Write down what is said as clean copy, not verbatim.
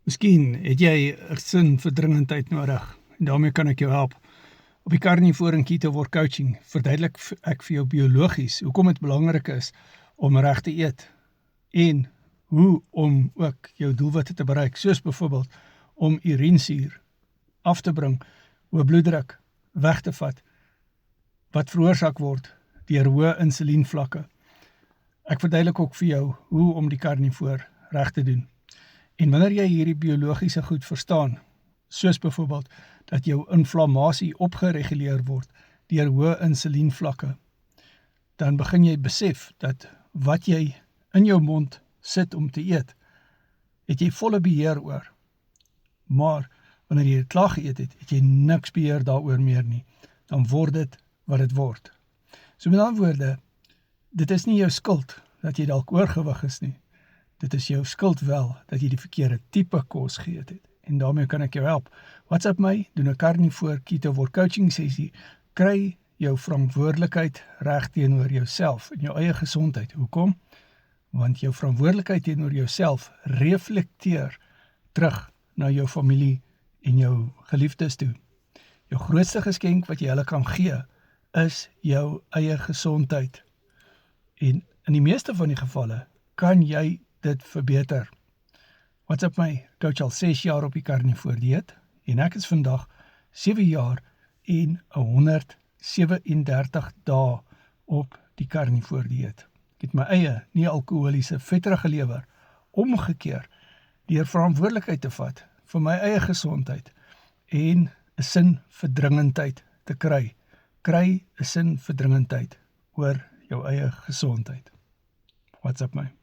Miskien het jy 'n sin vir dringendheid nodig en daarmee kan ek jou help. Op die Carnivore en Keto Word Coaching verduidelik ek vir jou biologies hoekom dit belangrik is om reg te eet en hoe om ook jou doelwitte te bereik, soos byvoorbeeld om urinesuur af te bring, hoë bloeddruk weg te vat, wat veroorsaak word deur hoë insulienvlakke. Ek verduidelik ook vir jou hoe om die Carnivore reg te doen. En wanneer jy hierdie biologiese goed verstaan, soos byvoorbeeld dat jou inflammasie opgereguleer word deur hoë insulienvlakke, dan begin jy besef dat wat jy in jou mond sit om te eet, het jy volle beheer oor. Maar wanneer jy dit klaar geëet het, het jy niks beheer daaroor meer nie. Dan word dit wat dit word. So met ander woorde, dit is nie jou skuld dat jy dalk oorgewig is nie. Dit is jou skuld wel dat jy die verkeerde tipe kos geëet het. En daarmee kan ek jou help. WhatsApp my, doen 'n Carnivore Keto Word Coaching sessie, kry jou verantwoordelikheid reg teenoor jouself en jou eie gesondheid. Hoekom? Want jou verantwoordelikheid teenoor jouself reflekteer terug na jou familie en jou geliefdes toe. Jou grootste geskenk wat jy hulle kan gee, is jou eie gesondheid. En in die meeste van die gevalle kan jy dit verbeter. WhatsApp my, coach al 6 jaar op die Carnivore dieet en ek is vandag 7 jaar en 137 dae op die Carnivore dieet. Ek het my eie nie-alkoholiese vetterige lewer omgekeer deur verantwoordelikheid te vat vir my eie gesondheid en 'n sin vir dringendheid te kry. Kry 'n sin vir dringendheid oor jou eie gesondheid. WhatsApp my.